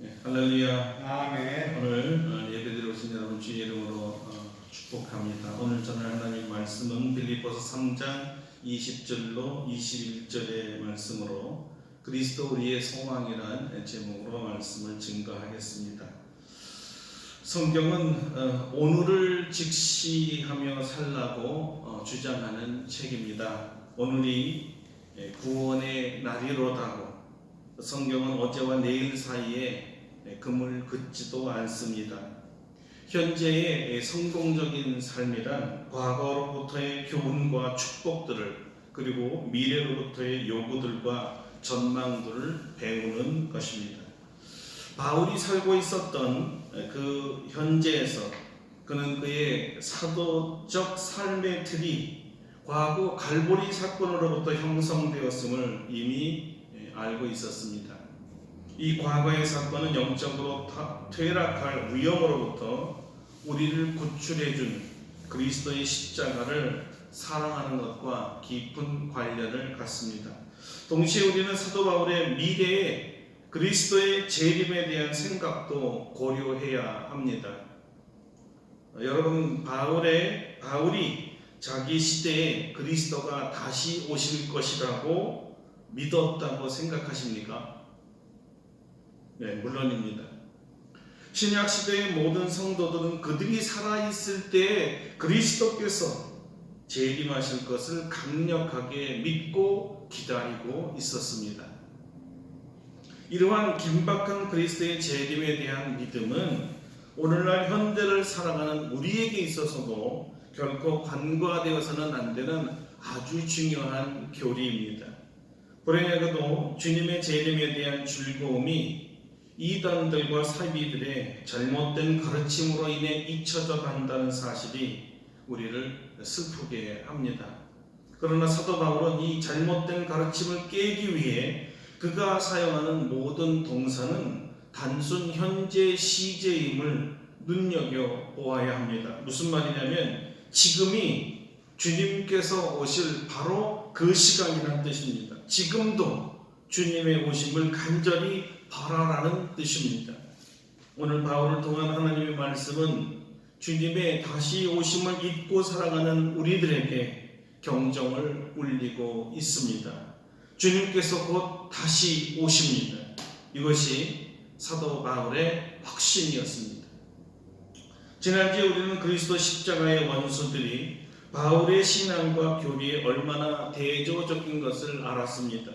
할렐루야. 아멘. 오늘 예배드리러 오신 여러분 주의 이름으로 축복합니다. 오늘 전할 하나님 말씀은 빌립보서 3장 20절로 21절의 말씀으로 그리스도 우리의 소망이란 제목으로 말씀을 증거하겠습니다. 성경은 오늘을 직시하며 살라고 주장하는 책입니다. 오늘이 구원의 날이로다고 성경은 어제와 내일 사이에 금을 긋지도 않습니다. 현재의 성공적인 삶이란 과거로부터의 교훈과 축복들을 그리고 미래로부터의 요구들과 전망들을 배우는 것입니다. 바울이 살고 있었던 그 현재에서 그는 그의 사도적 삶의 틀이 과거 갈보리 사건으로부터 형성되었음을 이미 알고 있었습니다. 이 과거의 사건은 영적으로 퇴락할 위험으로부터 우리를 구출해준 그리스도의 십자가를 사랑하는 것과 깊은 관련을 갖습니다. 동시에 우리는 사도 바울의 미래에 그리스도의 재림에 대한 생각도 고려해야 합니다. 여러분, 바울이 자기 시대에 그리스도가 다시 오실 것이라고 믿었다고 생각하십니까? 네, 물론입니다. 신약 시대의 모든 성도들은 그들이 살아있을 때 그리스도께서 재림하실 것을 강력하게 믿고 기다리고 있었습니다. 이러한 긴박한 그리스도의 재림에 대한 믿음은 오늘날 현대를 살아가는 우리에게 있어서도 결코 간과되어서는 안 되는 아주 중요한 교리입니다. 불행하게도 주님의 재림에 대한 즐거움이 이단들과 사비들의 잘못된 가르침으로 인해 잊혀져 간다는 사실이 우리를 슬프게 합니다. 그러나 사도 바울은 이 잘못된 가르침을 깨기 위해 그가 사용하는 모든 동사는 단순 현재 시제임을 눈여겨보아야 합니다. 무슨 말이냐면 지금이 주님께서 오실 바로 그 시간이라는 뜻입니다. 지금도 주님의 오심을 간절히 바라라는 뜻입니다. 오늘 바울을 통한 하나님의 말씀은 주님의 다시 오심을 잊고 살아가는 우리들에게 경종을 울리고 있습니다. 주님께서 곧 다시 오십니다. 이것이 사도 바울의 확신이었습니다. 지난주에 우리는 그리스도 십자가의 원수들이 바울의 신앙과 교리에 얼마나 대조적인 것을 알았습니다.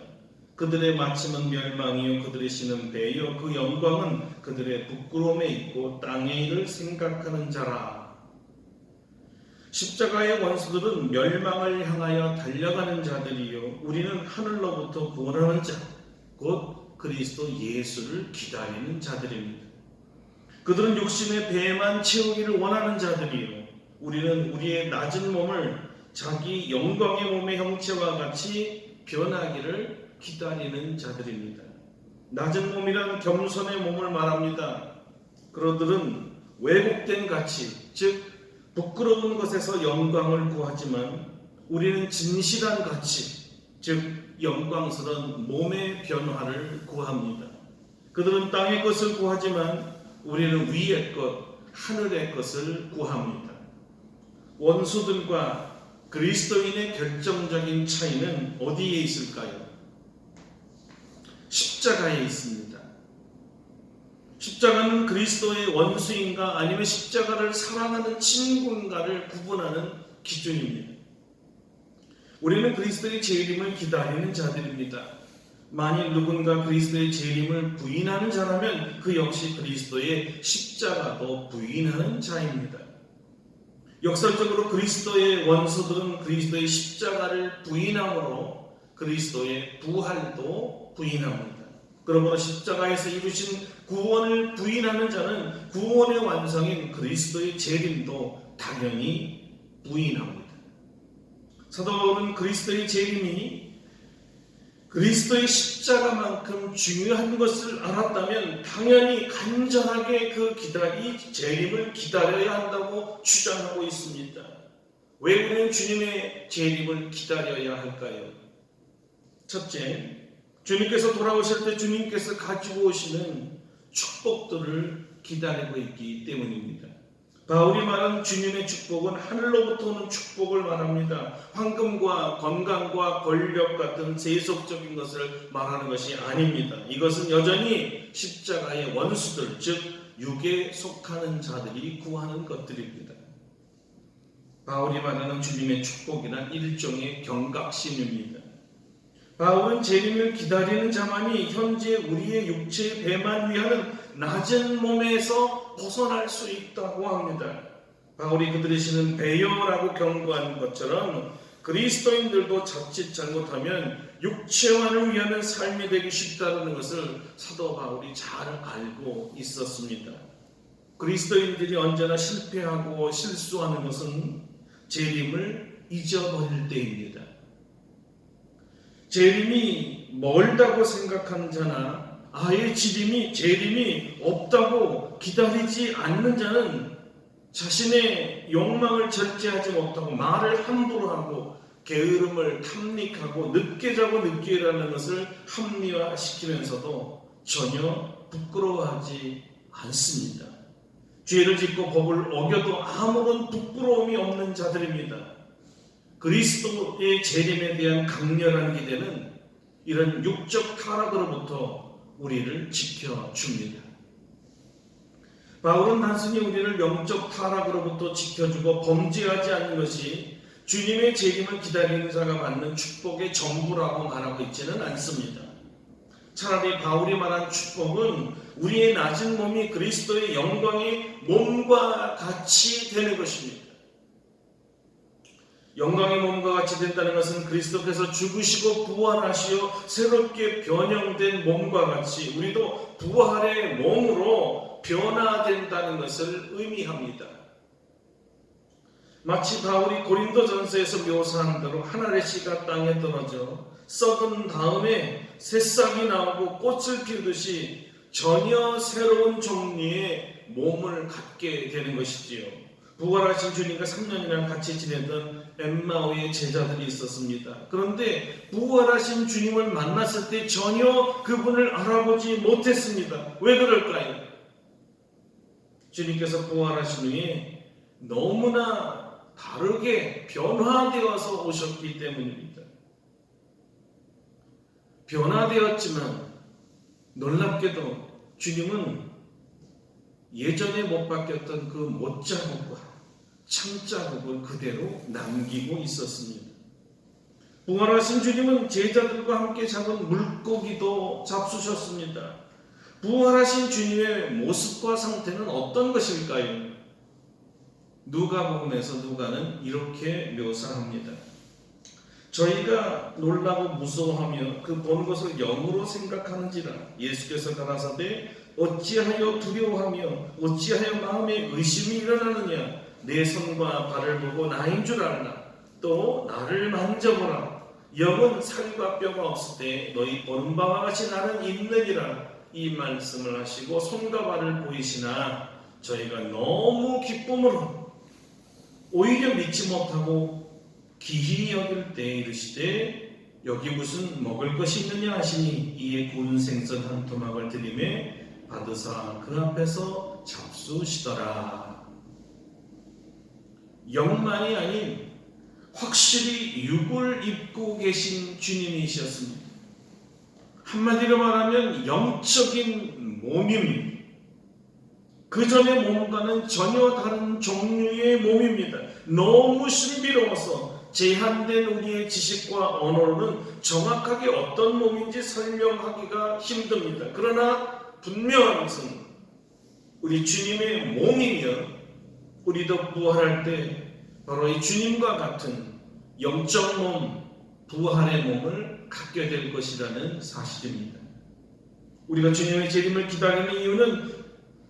그들의 마침은 멸망이요 그들의 신은 배요 그 영광은 그들의 부끄러움에 있고 땅의 일을 생각하는 자라. 십자가의 원수들은 멸망을 향하여 달려가는 자들이요 우리는 하늘로부터 구원하는 자, 곧 그리스도 예수를 기다리는 자들입니다. 그들은 육신의 배만 채우기를 원하는 자들이요 우리는 우리의 낮은 몸을 자기 영광의 몸의 형체와 같이 변하기를 기다리는 자들입니다. 낮은 몸이란 겸손의 몸을 말합니다. 그들은 왜곡된 가치, 즉 부끄러운 것에서 영광을 구하지만 우리는 진실한 가치, 즉 영광스러운 몸의 변화를 구합니다. 그들은 땅의 것을 구하지만 우리는 위의 것, 하늘의 것을 구합니다. 원수들과 그리스도인의 결정적인 차이는 어디에 있을까요? 십자가에 있습니다. 십자가는 그리스도의 원수인가 아니면 십자가를 사랑하는 친구인가를 구분하는 기준입니다. 우리는 그리스도의 재림을 기다리는 자들입니다. 만일 누군가 그리스도의 재림을 부인하는 자라면 그 역시 그리스도의 십자가도 부인하는 자입니다. 역설적으로 그리스도의 원수들은 그리스도의 십자가를 부인함으로 그리스도의 부활도 부인합니다. 그러므로 십자가에서 이루신 구원을 부인하는 자는 구원의 완성인 그리스도의 재림도 당연히 부인합니다. 사도 바울은 그리스도의 재림이 그리스도의 십자가만큼 중요한 것을 알았다면 당연히 간절하게 이 재림을 기다려야 한다고 주장하고 있습니다. 왜 우리는 주님의 재림을 기다려야 할까요? 첫째, 주님께서 돌아오실 때 주님께서 가지고 오시는 축복들을 기다리고 있기 때문입니다. 바울이 말한 주님의 축복은 하늘로부터 오는 축복을 말합니다. 황금과 건강과 권력 같은 세속적인 것을 말하는 것이 아닙니다. 이것은 여전히 십자가의 원수들, 즉 육에 속하는 자들이 구하는 것들입니다. 바울이 말하는 주님의 축복이란 일종의 경각심입니다. 바울은 재림을 기다리는 자만이 현재 우리의 육체의 배만 위하는 낮은 몸에서 벗어날 수 있다고 합니다. 바울이 그들이 신은 배여라고 경고한 것처럼 그리스도인들도 자칫 잘못하면 육체만을 위하는 삶이 되기 쉽다는 것을 사도 바울이 잘 알고 있었습니다. 그리스도인들이 언제나 실패하고 실수하는 것은 재림을 잊어버릴 때입니다. 재림이 멀다고 생각하는 자나 아예 재림이 없다고 기다리지 않는 자는 자신의 욕망을 절제하지 못하고 말을 함부로 하고 게으름을 탐닉하고 늦게 자고 늦게 일하는 것을 합리화시키면서도 전혀 부끄러워하지 않습니다. 죄를 짓고 법을 어겨도 아무런 부끄러움이 없는 자들입니다. 그리스도의 재림에 대한 강렬한 기대는 이런 육적 타락으로부터 우리를 지켜줍니다. 바울은 단순히 우리를 영적 타락으로부터 지켜주고 범죄하지 않는 것이 주님의 재림을 기다리는 자가 받는 축복의 전부라고 말하고 있지는 않습니다. 차라리 바울이 말한 축복은 우리의 낮은 몸이 그리스도의 영광의 몸과 같이 되는 것입니다. 영광의 몸과 같이 된다는 것은 그리스도께서 죽으시고 부활하시어 새롭게 변형된 몸과 같이 우리도 부활의 몸으로 변화된다는 것을 의미합니다. 마치 바울이 고린도전서에서 묘사한 대로 한 알의 씨가 땅에 떨어져 썩은 다음에 새싹이 나오고 꽃을 피우듯이 전혀 새로운 종류의 몸을 갖게 되는 것이지요. 부활하신 주님과 3년이나 같이 지내던 엠마오의 제자들이 있었습니다. 그런데 부활하신 주님을 만났을 때 전혀 그분을 알아보지 못했습니다. 왜 그럴까요? 주님께서 부활하신 후에 너무나 다르게 변화되어서 오셨기 때문입니다. 변화되었지만 놀랍게도 주님은 예전에 못 바뀌었던 그 못자국과 창자국을 그대로 남기고 있었습니다. 부활하신 주님은 제자들과 함께 잡은 물고기도 잡수셨습니다. 부활하신 주님의 모습과 상태는 어떤 것일까요? 누가복음에서 누가는 이렇게 묘사합니다. 저희가 놀라고 무서워하며 그 본 것을 영으로 생각하는지라 예수께서 가라사대 어찌하여 두려워하며 어찌하여 마음에 의심이 일어나느냐 내 손과 발을 보고 나인 줄 알라 또 나를 만져보라 영은 살과 뼈가 없을 때 너희 보는 바와 같이 나는 있느니라 이 말씀을 하시고 손과 발을 보이시나 저희가 너무 기쁨으로 오히려 믿지 못하고 기히 여길 때 이르시되 여기 무슨 먹을 것이 있느냐 하시니 이에 구운 생선 한 토막을 드리매 받으사 그 앞에서 잡수시더라. 영만이 아닌 확실히 육을 입고 계신 주님이셨습니다. 한마디로 말하면 영적인 몸입니다. 그 전의 몸과는 전혀 다른 종류의 몸입니다. 너무 신비로워서 제한된 우리의 지식과 언어로는 정확하게 어떤 몸인지 설명하기가 힘듭니다. 그러나 분명한 것은 우리 주님의 몸이면 우리도 부활할 때 바로 이 주님과 같은 영적 몸, 부활의 몸을 갖게 될 것이라는 사실입니다. 우리가 주님의 재림을 기다리는 이유는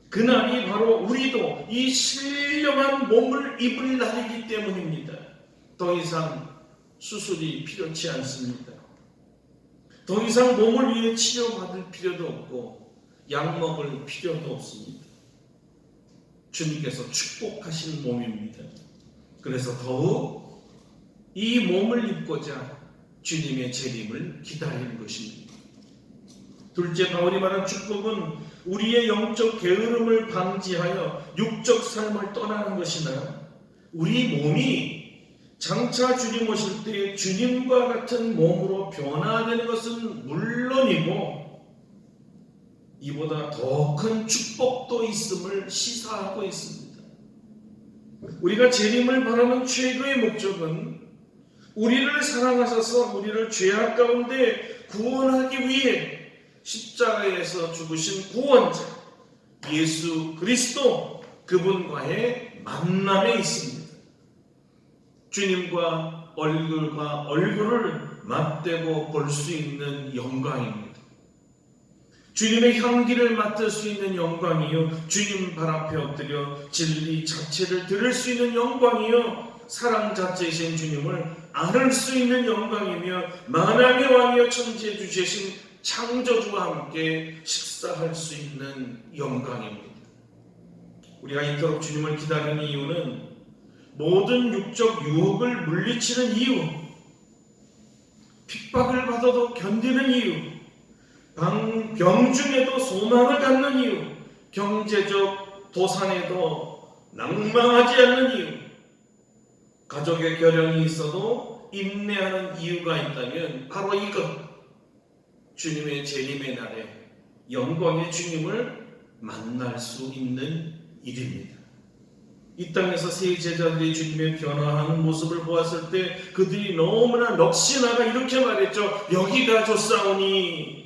그날이 바로 우리도 이 신령한 몸을 입을 날이기 때문입니다. 더 이상 수술이 필요치 않습니다. 더 이상 몸을 위해 치료받을 필요도 없고 약 먹을 필요도 없습니다. 주님께서 축복하신 몸입니다. 그래서 더욱 이 몸을 입고자 주님의 재림을 기다리는 것입니다. 둘째, 바울이 말한 축복은 우리의 영적 게으름을 방지하여 육적 삶을 떠나는 것이나 우리 몸이 장차 주님 오실 때 주님과 같은 몸으로 변화되는 것은 물론이고 이보다 더 큰 축복도 있음을 시사하고 있습니다. 우리가 재림을 바라는 최고의 목적은 우리를 사랑하셔서 우리를 죄악 가운데 구원하기 위해 십자가에서 죽으신 구원자 예수 그리스도 그분과의 만남에 있습니다. 주님과 얼굴을 맞대고 볼 수 있는 영광입니다. 주님의 향기를 맡을 수 있는 영광이요, 주님 발 앞에 엎드려 진리 자체를 들을 수 있는 영광이요, 사랑 자체이신 주님을 안을 수 있는 영광이며 만왕의 왕이여 천지의 주제신 창조주와 함께 식사할 수 있는 영광입니다. 우리가 이토록 주님을 기다리는 이유는 모든 육적 유혹을 물리치는 이유, 핍박을 받아도 견디는 이유, 병 중에도 소망을 갖는 이유, 경제적 도산에도 낭망하지 않는 이유, 가족의 결연이 있어도 인내하는 이유가 있다면 바로 이것, 주님의 재림의 날에 영광의 주님을 만날 수 있는 일입니다. 이 땅에서 세 제자들이 주님의 변화하는 모습을 보았을 때 그들이 너무나 넋이 이렇게 말했죠. 여기가 좋사오니.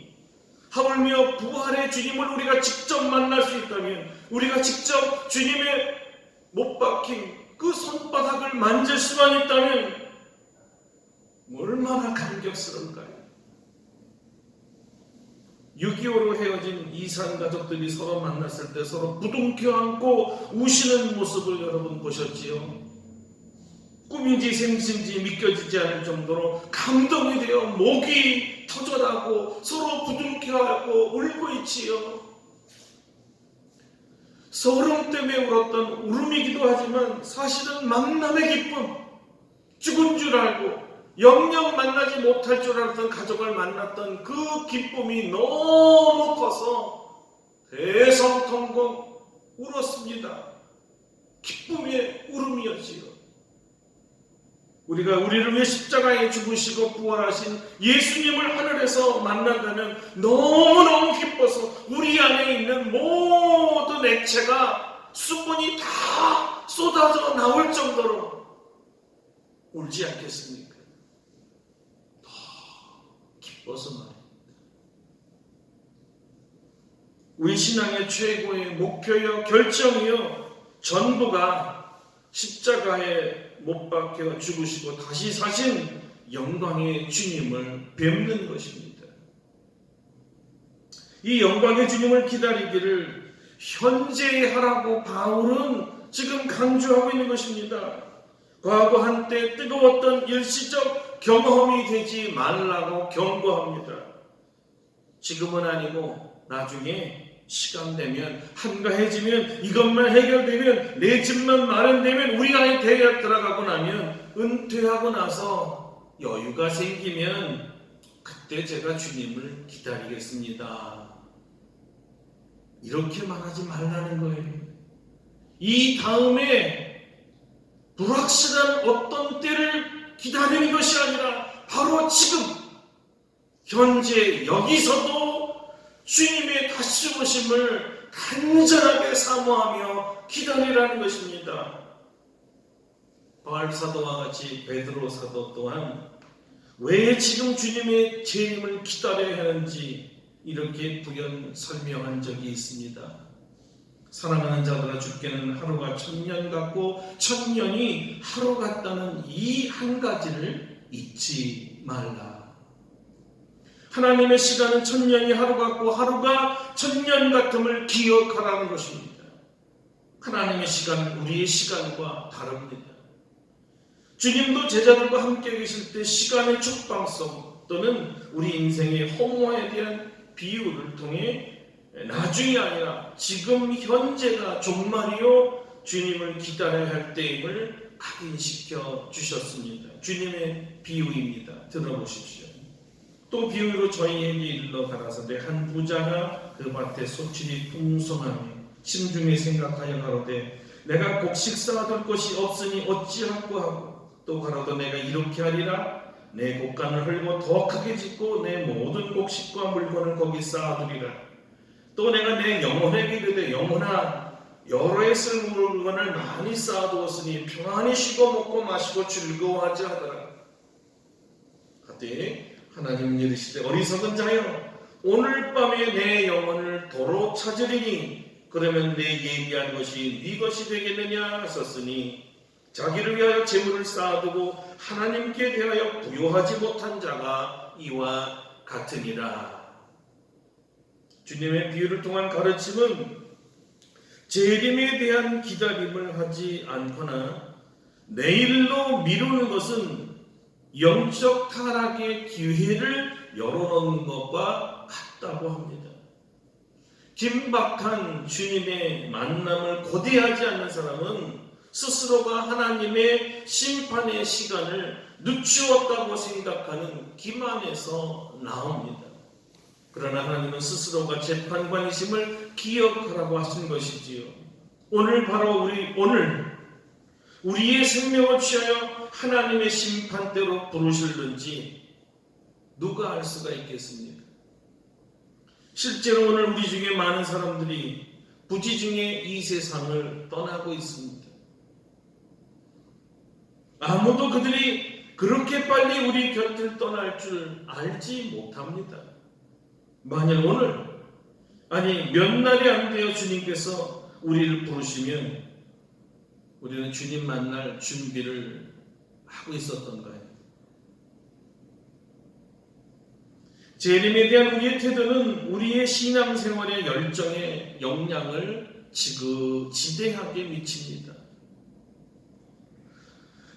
하물며 부활의 주님을 우리가 직접 만날 수 있다면, 우리가 직접 주님의 못 박힌 그 손바닥을 만질 수만 있다면 얼마나 감격스러운가요? 6.25로 헤어진 이산 가족들이 서로 만났을 때 서로 부둥켜 안고 우시는 모습을 여러분 보셨지요? 꿈인지 생신지 믿겨지지 않을 정도로 감동이 되어 목이 터져나고 서로 부둥켜 안고 울고 있지요. 서름 때문에 울었던 울음이기도 하지만 사실은 만남의 기쁨, 죽은 줄 알고 영영 만나지 못할 줄 알았던 가족을 만났던 그 기쁨이 너무 커서 대성통곡 울었습니다. 기쁨의 울음이었지요. 우리가 우리를 위해 십자가에 죽으시고 부활하신 예수님을 하늘에서 만난다면 너무너무 기뻐서 우리 안에 있는 모든 액체가 수분이 다 쏟아져 나올 정도로 울지 않겠습니까? 더 기뻐서 말입니다. 우리 신앙의 최고의 목표여 결정이여 전부가 십자가에 못 박혀 죽으시고 다시 사신 영광의 주님을 뵙는 것입니다. 이 영광의 주님을 기다리기를 현재 하라고 바울은 지금 강조하고 있는 것입니다. 과거 한때 뜨거웠던 일시적 경험이 되지 말라고 경고합니다. 지금은 아니고 나중에 시간 되면, 한가해지면, 이것만 해결되면, 내 집만 마련되면, 우리 안에 대학 들어가고 나면, 은퇴하고 나서 여유가 생기면 그때 제가 주님을 기다리겠습니다. 이렇게 말하지 말라는 거예요. 이 다음에 불확실한 어떤 때를 기다리는 것이 아니라 바로 지금 현재 여기서도 주님의 다시 오심을 간절하게 사모하며 기다리라는 것입니다. 바울 사도와 같이 베드로 사도 또한 왜 지금 주님의 재림을 기다려야 하는지 이렇게 부연 설명한 적이 있습니다. 사랑하는 자들아, 주께는 하루가 1000년 같고 1000년이 하루 같다는 이 한 가지를 잊지 말라. 하나님의 시간은 1000년이 하루 같고 하루가 1000년 같음을 기억하라는 것입니다. 하나님의 시간은 우리의 시간과 다릅니다. 주님도 제자들과 함께 계실 때 시간의 촉방성 또는 우리 인생의 허무에 대한 비유를 통해 나중이 아니라 지금 현재가 종말이요 주님을 기다려야 할 때임을 각인시켜 주셨습니다. 주님의 비유입니다. 들어보십시오. 또 비유로 저희에게 일러 가라사대 한 부자가 그 밭에 소출이 풍성하니 심중에 생각하여 가로되 내가 곡식 쌓아둘 것이 없으니 어찌할꼬 하고 또 가로되 내가 이렇게 하리라 내 곡간을 헐고 더 크게 짓고 내 모든 곡식과 물건을 거기 쌓아두리라 또 내가 내 영혼에게 이르되 영혼아 여러 해 쓸 물건을 많이 쌓아두었으니 평안히 쉬고 먹고 마시고 즐거워하지 하더라 하되 하나님 이르시되 어리석은 자여 오늘 밤에 내 영혼을 도로 찾으리니 그러면 내 예비한 것이 네 것이 되겠느냐 하셨으니 자기를 위하여 재물을 쌓아두고 하나님께 대하여 부요하지 못한 자가 이와 같으니라. 주님의 비유를 통한 가르침은 재림에 대한 기다림을 하지 않거나 내일로 미루는 것은 영적 타락의 기회를 열어놓는 것과 같다고 합니다. 긴박한 주님의 만남을 고대하지 않는 사람은 스스로가 하나님의 심판의 시간을 늦추었다고 생각하는 기만에서 나옵니다. 그러나 하나님은 스스로가 재판관이심을 기억하라고 하신 것이지요. 오늘 바로 우리의 생명을 취하여 하나님의 심판대로 부르실는지 누가 알 수가 있겠습니까? 실제로 오늘 우리 중에 많은 사람들이 부지중에 이 세상을 떠나고 있습니다. 아무도 그들이 그렇게 빨리 우리 곁을 떠날 줄 알지 못합니다. 만일 오늘 몇 날이 안 되어 주님께서 우리를 부르시면 우리는 주님 만날 준비를 하고 있었던가요? 재림에 대한 우리의 태도는 우리의 신앙생활의 열정에 영향을 지대하게 미칩니다.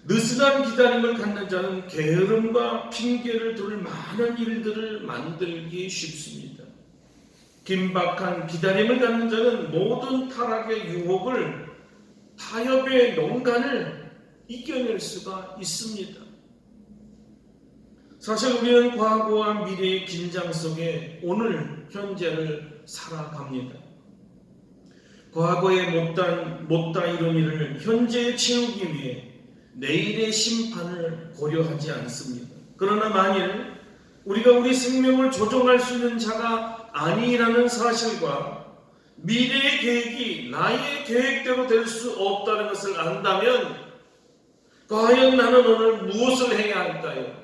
느슨한 기다림을 갖는 자는 게으름과 핑계를 둘 많은 일들을 만들기 쉽습니다. 긴박한 기다림을 갖는 자는 모든 타락의 유혹을 타협의 농간을 이겨낼 수가 있습니다. 사실 우리는 과거와 미래의 긴장 속에 오늘 현재를 살아갑니다. 과거의 못다 이룬 일을 현재에 채우기 위해 내일의 심판을 고려하지 않습니다. 그러나 만일 우리가 우리 생명을 조종할 수 있는 자가 아니라는 사실과 미래의 계획이 나의 계획대로 될 수 없다는 것을 안다면 과연 나는 오늘 무엇을 해야 할까요?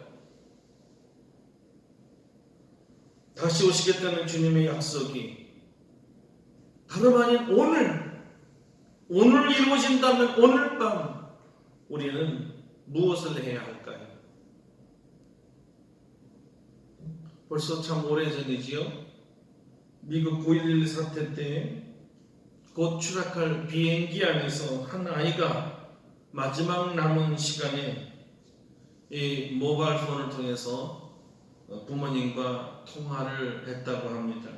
다시 오시겠다는 주님의 약속이 다름 아닌 오늘 이루어진다면 오늘 밤 우리는 무엇을 해야 할까요? 벌써 참 오래전이지요. 미국 9.11 사태 때 곧 추락할 비행기 안에서 한 아이가 마지막 남은 시간에 이 모바일 폰을 통해서 부모님과 통화를 했다고 합니다.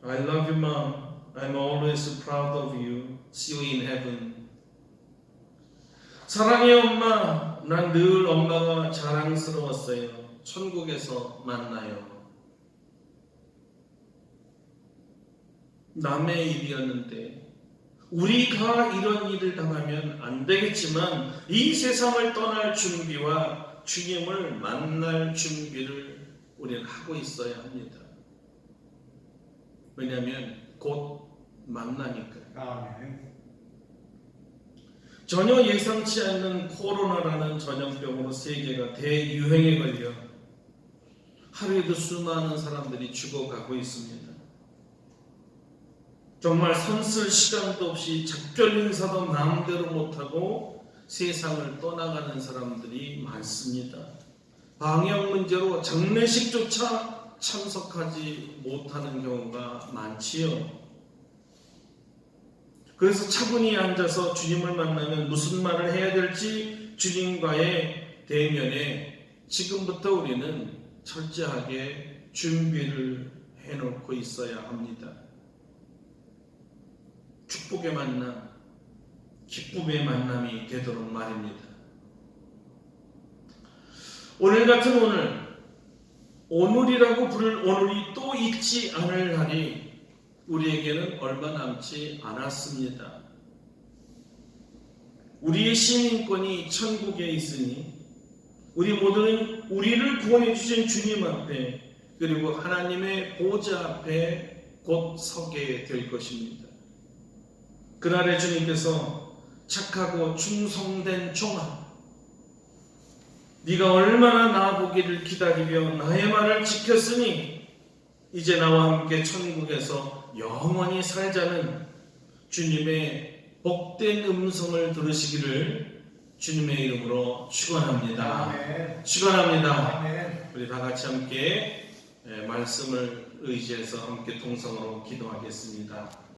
I love you, mom. I'm always proud of you. See you in heaven. 사랑해 엄마. 난 늘 엄마가 자랑스러웠어요. 천국에서 만나요. 남의 일이었는데 우리가 이런 일을 당하면 안 되겠지만 이 세상을 떠날 준비와 주님을 만날 준비를 우리는 하고 있어야 합니다. 왜냐하면 곧 만나니까요. 아멘. 전혀 예상치 않는 코로나라는 전염병으로 세계가 대유행에 걸려 하루에도 수많은 사람들이 죽어가고 있습니다. 정말 선쓸 시간도 없이 작별 인사도 마음대로 못하고 세상을 떠나가는 사람들이 많습니다. 방역 문제로 장례식조차 참석하지 못하는 경우가 많지요. 그래서 차분히 앉아서 주님을 만나면 무슨 말을 해야 될지 주님과의 대면에 지금부터 우리는 철저하게 준비를 해놓고 있어야 합니다. 축복의 만남, 기쁨의 만남이 되도록 말입니다. 오늘 같은 오늘 오늘이라고 부를 오늘이 또 있지 않을 날이 우리에게는 얼마 남지 않았습니다. 우리의 시민권이 천국에 있으니 우리 모두는 우리를 구원해 주신 주님 앞에 그리고 하나님의 보좌 앞에 곧 서게 될 것입니다. 그날에 주님께서 착하고 충성된 종아, 네가 얼마나 나 보기를 기다리며 나의 말을 지켰으니 이제 나와 함께 천국에서 영원히 살자는 주님의 복된 음성을 들으시기를 주님의 이름으로 축원합니다. 아멘. 축원합니다. 아멘. 우리 다 같이 함께 말씀을 의지해서 함께 통성으로 기도하겠습니다.